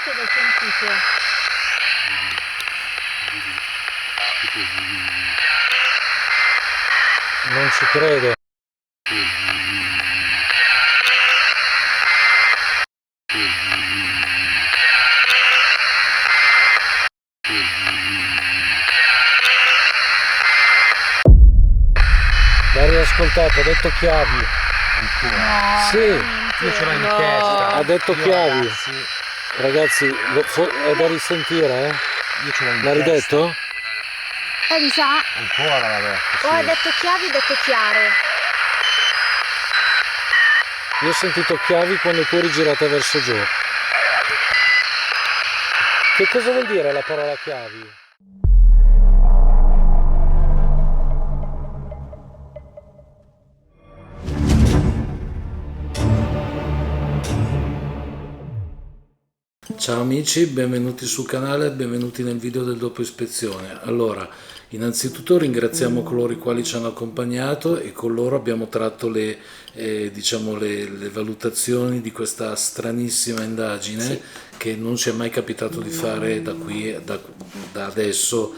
che l'ho sentito. Non ci credo. L'hai riascoltato, ha detto chiavi. Ancora? Sì, Io ce l'ho in testa. ha detto Io, chiavi. Ragazzi, è da risentire, eh? Io ce l'ho in L'ha testa. ridetto? Mi sa, Ancora l'ha detto, o ha sì. detto chiavi, detto chiaro. Io ho sentito chiavi quando tu eri girata verso giù. Che cosa vuol dire la parola chiavi? Ciao amici, benvenuti sul canale, benvenuti nel video del dopo ispezione. Allora, innanzitutto ringraziamo coloro i quali ci hanno accompagnato e con loro abbiamo tratto le valutazioni di questa stranissima indagine che non ci è mai capitato di fare da adesso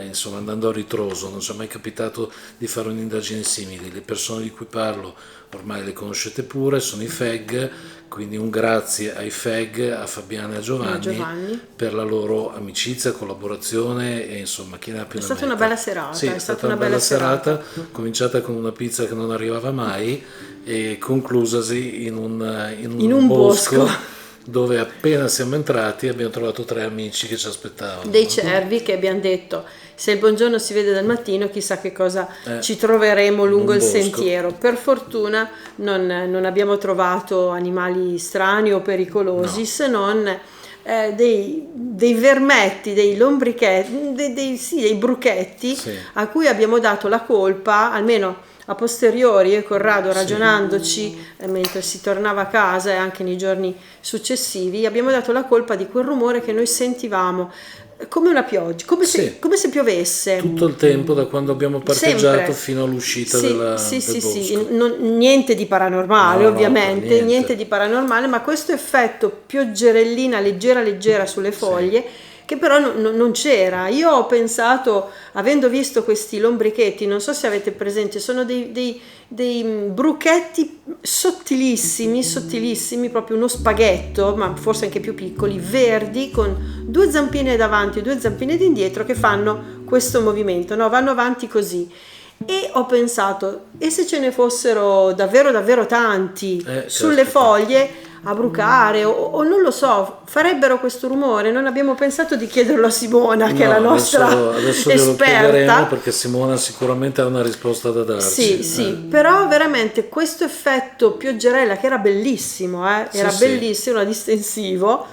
insomma, andando a ritroso, non ci è mai capitato di fare un'indagine simile. Le persone di cui parlo ormai le conoscete pure, sono i FEG, quindi un grazie ai FEG, a Fabiana e a Giovanni per la loro amicizia, collaborazione e insomma chi ne ha più È ne stata una metta. bella serata, Sì, è stata una bella serata, cominciata con una pizza che non arrivava mai e conclusasi in un bosco dove appena siamo entrati abbiamo trovato 3 amici che ci aspettavano. dei cervi che abbiamo detto se il buongiorno si vede dal mattino chissà che cosa ci troveremo lungo il bosco. sentiero. Per fortuna non abbiamo trovato animali strani o pericolosi, No. se non dei vermetti, dei lombrichetti, dei bruchetti Sì. a cui abbiamo dato la colpa, almeno a posteriori, e Corrado ragionandoci mentre si tornava a casa e anche nei giorni successivi, abbiamo dato la colpa di quel rumore che noi sentivamo come una pioggia, come se piovesse. Tutto il tempo da quando abbiamo parcheggiato Sempre. fino all'uscita Sì, del sì, bosco. sì. Niente di paranormale, No, ovviamente, niente. niente di paranormale, ma questo effetto pioggerellina leggera sulle foglie che però non c'era. Io ho pensato, avendo visto questi lombrichetti, non so se avete presente, sono dei bruchetti sottilissimi, proprio uno spaghetto, ma forse anche più piccoli, verdi, con 2 zampine davanti e 2 zampine indietro che fanno questo movimento, no? Vanno avanti così. E ho pensato, e se ce ne fossero davvero tanti sulle foglie a brucare o non lo so, farebbero questo rumore? Non abbiamo pensato di chiederlo a Simona, che è la nostra adesso glielo esperta, chiederemo perché Simona sicuramente ha una risposta da darci. sì, però veramente questo effetto pioggerella che era bellissimo, era bellissimo, era distensivo,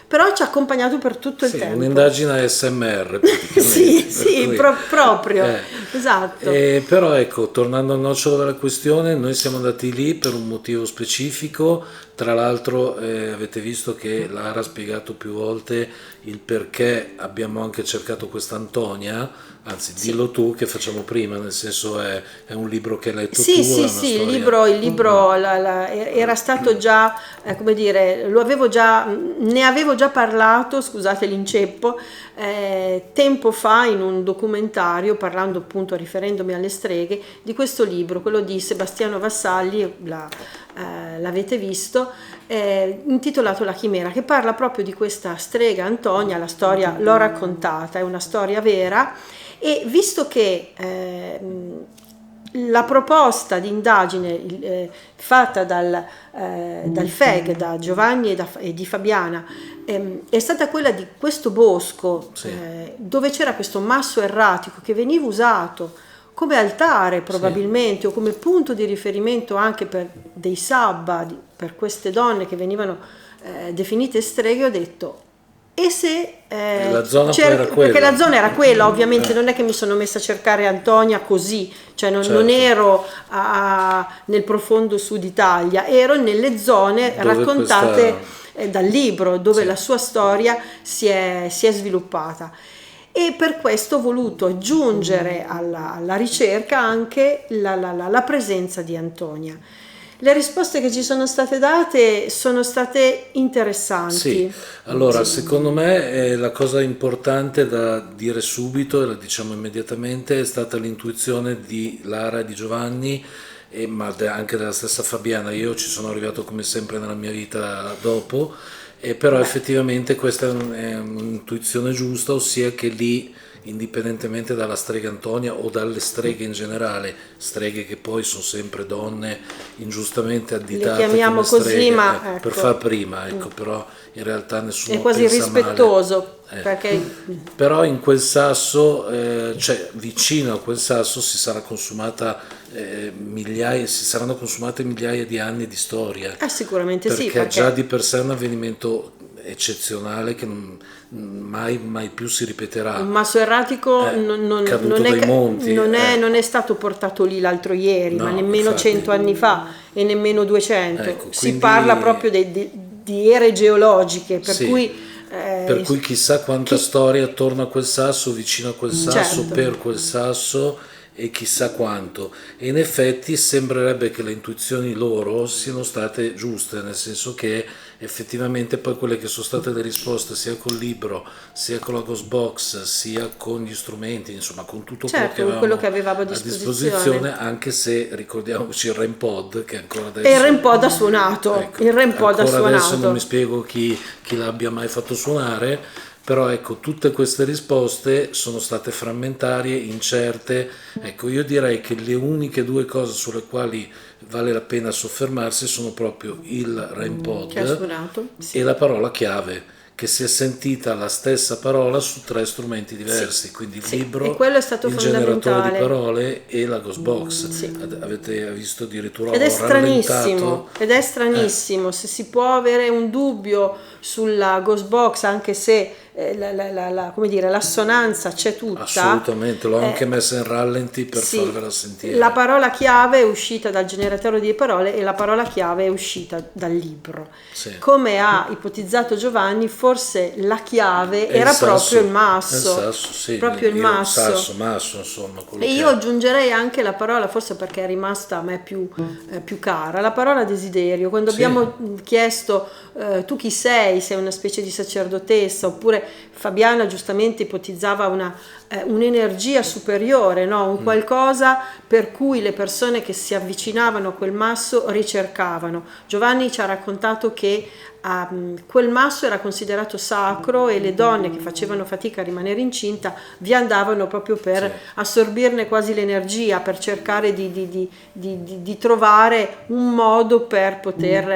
però ci ha accompagnato per tutto il tempo. Un'indagine ASMR praticamente. sì, proprio, esatto. Però ecco, tornando al nocciolo della questione, noi siamo andati lì per un motivo specifico. Tra l'altro avete visto che Lara ha spiegato più volte il perché abbiamo anche cercato questa Antonia, anzi dillo tu che facciamo prima, nel senso è un libro che hai letto tu. Sì, il libro era stato già, come dire, ne avevo già parlato, scusate l'inceppo, tempo fa in un documentario, parlando appunto, riferendomi alle streghe, di questo libro, quello di Sebastiano Vassalli, l'avete visto, intitolato La Chimera, che parla proprio di questa strega Antonia. La storia l'ho raccontata, è una storia vera, e visto che la proposta di indagine fatta dal FEG, da Giovanni e di Fabiana, è stata quella di questo bosco, dove c'era questo masso erratico che veniva usato come altare probabilmente, o come punto di riferimento anche per dei sabba, per queste donne che venivano definite streghe. Ho detto, e se la zona era quella. Perché la zona era quella, ovviamente non è che mi sono messa a cercare Antonia così, cioè non ero nel profondo sud Italia, ero nelle zone dove raccontate dal libro, dove la sua storia si è sviluppata. E per questo ho voluto aggiungere alla ricerca anche la presenza di Antonia. Le risposte che ci sono state date sono state interessanti. Sì, allora secondo me la cosa importante da dire subito, e la diciamo immediatamente, è stata l'intuizione di Lara e di Giovanni, anche della stessa Fabiana. Io ci sono arrivato come sempre nella mia vita dopo, però effettivamente questa è un'intuizione giusta, ossia che lì, indipendentemente dalla strega Antonia o dalle streghe in generale, streghe che poi sono sempre donne ingiustamente additate chiamiamo come così, streghe, ma ecco. per far prima, ecco, però in realtà nessuno È quasi pensa male. rispettoso, perché Però in quel sasso, cioè vicino a quel sasso si sarà consumata si saranno consumate migliaia di anni di storia, sicuramente sì, perché già di per sé è un avvenimento eccezionale che mai più si ripeterà. un masso erratico caduto dai monti, non è stato portato lì l'altro ieri, No, ma nemmeno infatti. 100 anni fa e nemmeno 200. Ecco, Si quindi- parla proprio di ere geologiche, per Sì. cui Per cui chissà quanta storia attorno a quel sasso, vicino a quel sasso, Certo. per quel sasso, e chissà quanto. E in effetti sembrerebbe che le intuizioni loro siano state giuste, nel senso che effettivamente poi quelle che sono state le risposte, sia col libro, sia con la Ghost Box, sia con gli strumenti, insomma con tutto Certo, quello che avevamo a disposizione. anche se ricordiamoci il REM pod, che ancora adesso... E il REM pod ha suonato, Ecco, il REM pod ha ancora adesso suonato. non mi spiego chi l'abbia mai fatto suonare, però ecco, tutte queste risposte sono state frammentarie, incerte. Ecco, io direi che le uniche due cose sulle quali vale la pena soffermarsi sono proprio il REM pod Che ha suonato, sì. e la parola chiave, che si è sentita la stessa parola su 3 strumenti diversi, quindi il Sì, libro, e quello è stato il generatore di fondamentale. parole e la Ghost Box. Sì. Avete visto addirittura Ed è ho stranissimo, rallentato. se si può avere un dubbio sulla Ghost Box, anche se come dire, l'assonanza c'è tutta. Assolutamente, l'ho anche messa in rallenti per Sì, farvela sentire. la parola chiave è uscita dal generatore di parole e la parola chiave è uscita dal libro. Sì. Come ha ipotizzato Giovanni, forse la chiave E era il sasso, proprio il masso. il sasso, sì, proprio il masso. masso, insomma. quello E che io è. aggiungerei anche la parola, forse perché è rimasta a me più cara, la parola desiderio. Quando Sì. abbiamo chiesto tu chi sei una specie di sacerdotessa, oppure Fabiana giustamente ipotizzava un'energia superiore, no? Un qualcosa per cui le persone che si avvicinavano a quel masso ricercavano. Giovanni ci ha raccontato che quel masso era considerato sacro e le donne che facevano fatica a rimanere incinta vi andavano proprio per assorbirne quasi l'energia, per cercare di trovare un modo per poter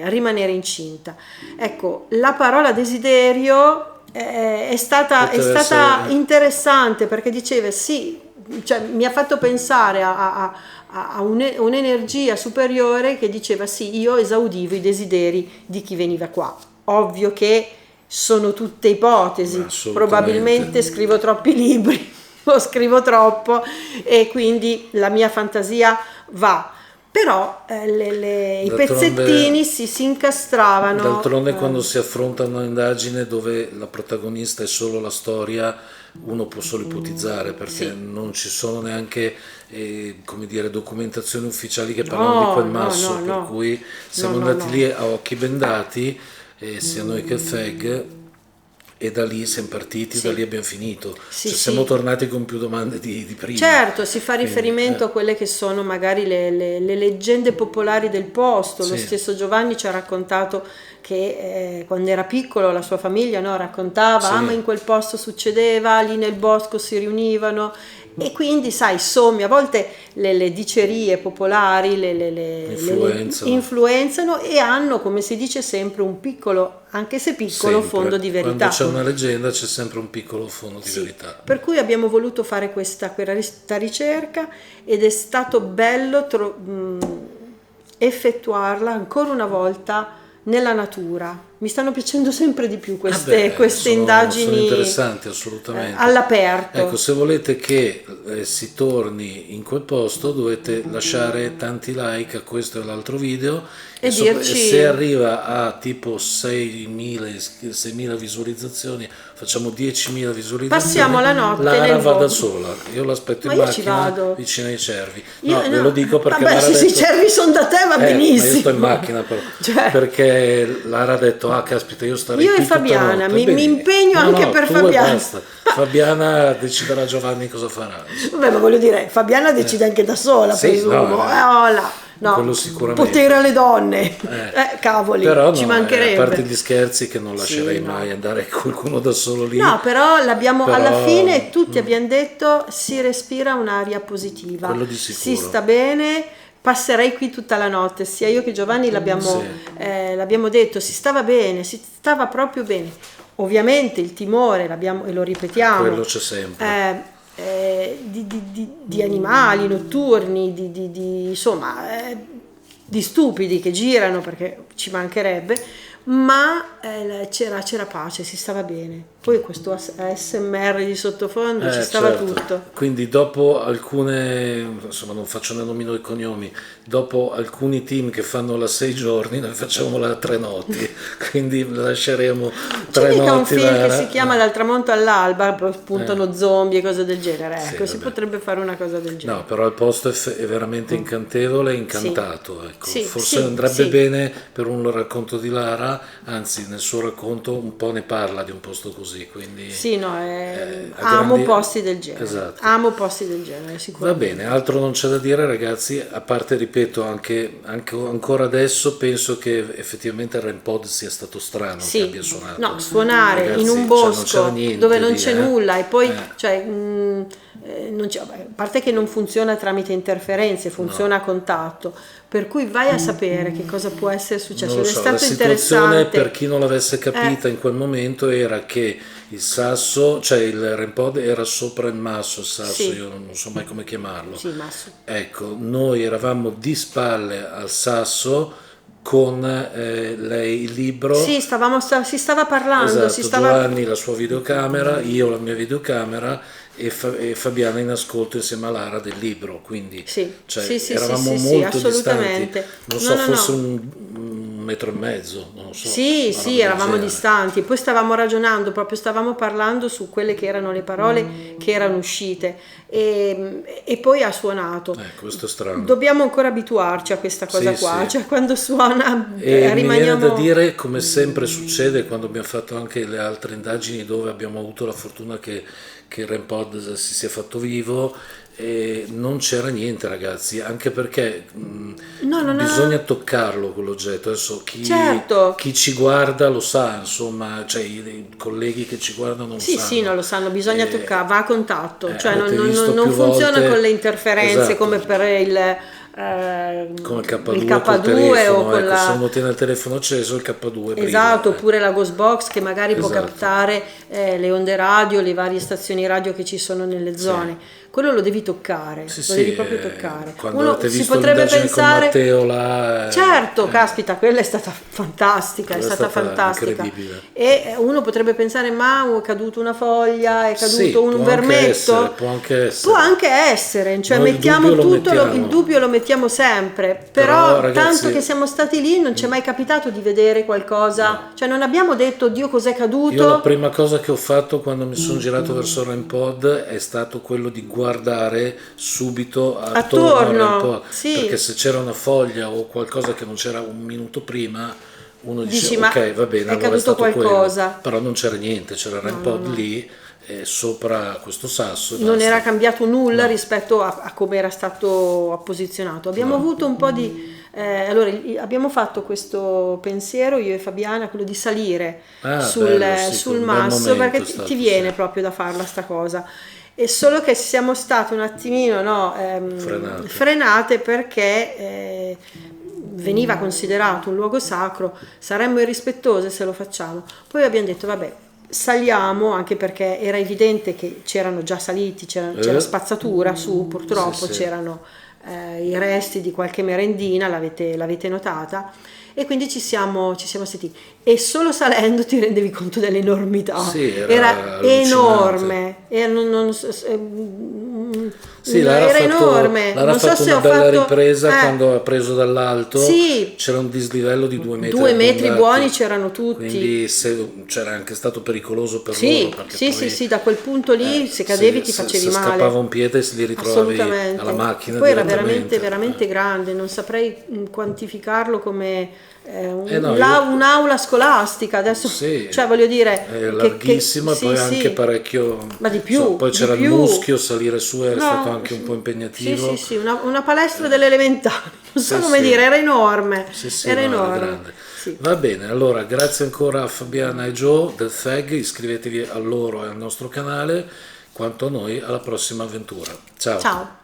rimanere incinta. Ecco, la parola desiderio è stata interessante, perché diceva sì, cioè, mi ha fatto pensare a un'energia superiore che diceva sì, io esaudivo i desideri di chi veniva qua. Ovvio che sono tutte ipotesi, probabilmente scrivo troppi libri o scrivo troppo e quindi la mia fantasia va. Però i pezzettini si incastravano. D'altronde quando si affronta un'indagine dove la protagonista è solo la storia, uno può solo ipotizzare, perché non ci sono neanche come dire, documentazioni ufficiali che parlano di quel masso, per cui siamo andati lì a occhi bendati, sia noi che il FEG, e da lì siamo partiti, da lì abbiamo finito. Siamo tornati con più domande di prima. Certo, si fa riferimento a quelle che sono magari le leggende popolari del posto. Lo stesso Giovanni ci ha raccontato che quando era piccolo la sua famiglia raccontava ma in quel posto succedeva, lì nel bosco si riunivano. E quindi sai, a volte le dicerie popolari influenzano e hanno, come si dice sempre, un piccolo, anche se piccolo, fondo di verità. Quando c'è una leggenda c'è sempre un piccolo fondo di verità. Per cui abbiamo voluto fare questa ricerca ed è stato bello effettuarla ancora una volta nella natura. Mi stanno piacendo sempre di più queste, Vabbè, queste sono indagini interessanti assolutamente. all'aperto. Ecco, se volete che si torni in quel posto dovete lasciare tanti like a questo e all'altro video E e dirci- se arriva a tipo 6.000 visualizzazioni, facciamo 10.000 visualizzazioni, Passiamo la notte Lara nel va da bosco. sola, io l'aspetto Ma in io ci macchina vado. vicino ai cervi. Io- No, ve lo dico perché vabbè, Lara se ha i detto- cervi sono da te va ma io benissimo. sto in macchina però, Cioè- perché Lara ha detto, ah caspita, io starei Io e qui tutta Fabiana, notte. mi Bene. impegno anche per tu e Fabiana. basta. Fabiana deciderà Giovanni cosa farà. Vabbè, ma voglio dire, Fabiana decide anche da sola, Sì, presumo. no, Oh là. No, quello sicuramente. potere alle donne. Cavoli, Però ci no, mancherebbe. a parte gli scherzi che non lascerei Sì, no. mai andare qualcuno da solo lì. No, però l'abbiamo Però- alla fine tutti abbiamo detto si respira un'aria positiva. Quello di sicuro. Si sta bene. Passerei qui tutta la notte, sia io che Giovanni l'abbiamo detto, si stava bene, si stava proprio bene. Ovviamente il timore, e lo ripetiamo, Quello c'è sempre. di animali notturni, insomma, di stupidi che girano, perché ci mancherebbe, ma c'era pace, si stava bene. Poi questo ASMR di sottofondo ci stava Certo. tutto. Quindi dopo alcune, insomma non faccio né nomi né cognomi, dopo alcuni team che fanno la 6 giorni, noi facciamo la 3 notti, quindi lasceremo C'è 3 mica un notti. film che Lara. si chiama Dal tramonto all'alba, puntano zombie e cose del genere, Sì, ecco, si vabbè. potrebbe fare una cosa del genere. No, però il posto è veramente incantevole, incantato. Ecco. Sì, Forse sì, andrebbe sì. bene per un racconto di Lara, anzi nel suo racconto un po' ne parla di un posto così. Quindi, Sì, no, a amo grandi- posti del genere. Esatto. Amo posti del genere, Va sicuramente. bene, altro non c'è da dire ragazzi, a parte ripeto anche ancora adesso penso che effettivamente il REMPOD sia stato strano Sì, che abbia suonato. no, suonare Ragazzi, in un cioè, non bosco c'era niente dove non lì, c'è nulla e poi, Eh. cioè, non c'è, vabbè, a parte che non funziona tramite interferenze, funziona a contatto, per cui vai a sapere che cosa può essere successo. Non lo È so, stato la situazione interessante. per chi non l'avesse capita in quel momento era che il sasso, cioè il REMPOD era sopra il masso, il sasso, Sì. io non so mai come chiamarlo. Sì, Masso. Ecco, noi eravamo di spalle al sasso con lei il libro. Sì, si stava parlando, Esatto, si stava... Giovanni la sua videocamera, io la mia videocamera e Fabiana in ascolto insieme a Lara del libro, quindi Sì, cioè, sì, sì, eravamo sì, sì, molto assolutamente. distanti, non so, No, no, forse no. un metro e mezzo, non lo so. Sì, una sì, roba del eravamo genere. distanti, poi stavamo ragionando, proprio stavamo parlando su quelle che erano le parole che erano uscite e poi ha suonato. Questo è strano. Dobbiamo ancora abituarci a questa cosa Sì, qua, sì. cioè quando suona E mi viene rimaniamo... da dire, come sempre succede quando abbiamo fatto anche le altre indagini dove abbiamo avuto la fortuna che il REMPOD si sia fatto vivo, e non c'era niente ragazzi, anche perché No. bisogna toccarlo quell'oggetto. Adesso Certo. chi ci guarda lo sa, insomma, cioè i colleghi che ci guardano Sì, sanno. sì, non lo sanno, bisogna toccare, va a contatto, cioè non, avete visto non più funziona volte- con le interferenze Esatto. come per il Come il K2, il col K2 telefono, o con ecco, la... se uno tiene il telefono acceso il K2 brilla, Esatto, oppure la Ghost Box che magari può Esatto. captare le onde radio, le varie stazioni radio che ci sono nelle zone. Quello lo devi toccare, Sì, lo sì, devi proprio toccare. quando Uno avete si visto potrebbe l'indagine pensare... con Matteo là, Certo, caspita, quella è stata fantastica, Quella è è stata stata fantastica. incredibile. E uno potrebbe pensare, ma è caduta una foglia, è caduto sì, un può anche vermetto. essere, può anche essere. Può anche essere, cioè Noi il mettiamo dubbio lo tutto, mettiamo. il dubbio lo mettiamo sempre, Però, però ragazzi, tanto che siamo stati lì non ci è mai capitato di vedere qualcosa, cioè non abbiamo detto Dio cos'è caduto. Io la prima cosa che ho fatto quando mi sono girato verso il REMPOD è stato quello di guardare subito attorno al REMPOD, sì. perché se c'era una foglia o qualcosa che non c'era un minuto prima uno dice Dici, ma ok, va bene, è allora caduto stato qualcosa. quello. Però non c'era niente, c'era il REMPOD lì sopra questo sasso e Non basta. era cambiato nulla rispetto a come era stato posizionato. Abbiamo avuto un po' di... allora, abbiamo fatto questo pensiero, io e Fabiana, quello di salire bello, sì, sul un bel masso, momento perché è stato, ti viene sì. proprio da farla sta cosa. E solo che siamo stati un attimino frenate perché veniva considerato un luogo sacro, saremmo irrispettose se lo facciamo. Poi abbiamo detto vabbè, saliamo, anche perché era evidente che c'erano già saliti, c'era spazzatura su, purtroppo Sì, sì. c'erano i resti di qualche merendina, l'avete notata, e quindi ci siamo sentiti, e solo salendo ti rendevi conto dell'enormità. Sì, era allucinante. enorme, Sì, Lara era ha fatto, enorme. Lara ha Non so fatto se una ho bella fatto ripresa quando ha preso dall'alto. Sì. C'era un dislivello di 2 metri. 2 metri abbondati, buoni c'erano tutti. quindi c'era anche stato pericoloso per Sì, loro, perché sì, poi, sì, da quel punto lì se cadevi ti facevi se male. scappava un piede si li ritrovavi Assolutamente. alla macchina Poi era direttamente. veramente grande, non saprei quantificarlo come no, io- un'aula scolastica. Adesso, Sì, cioè voglio dire, è larghissima, sì, poi sì. anche parecchio, Ma di più, poi di c'era il più. muschio, salire su è No, stato anche un po' Sì, impegnativo. sì, sì, una palestra delle elementari, non so Sì, come sì. dire, era enorme. Sì, Era no, era enorme. grande. Sì. Va bene, allora grazie ancora a Fabiana e Joe del FEG, iscrivetevi a loro e al nostro canale, quanto a noi alla prossima avventura. Ciao. Ciao.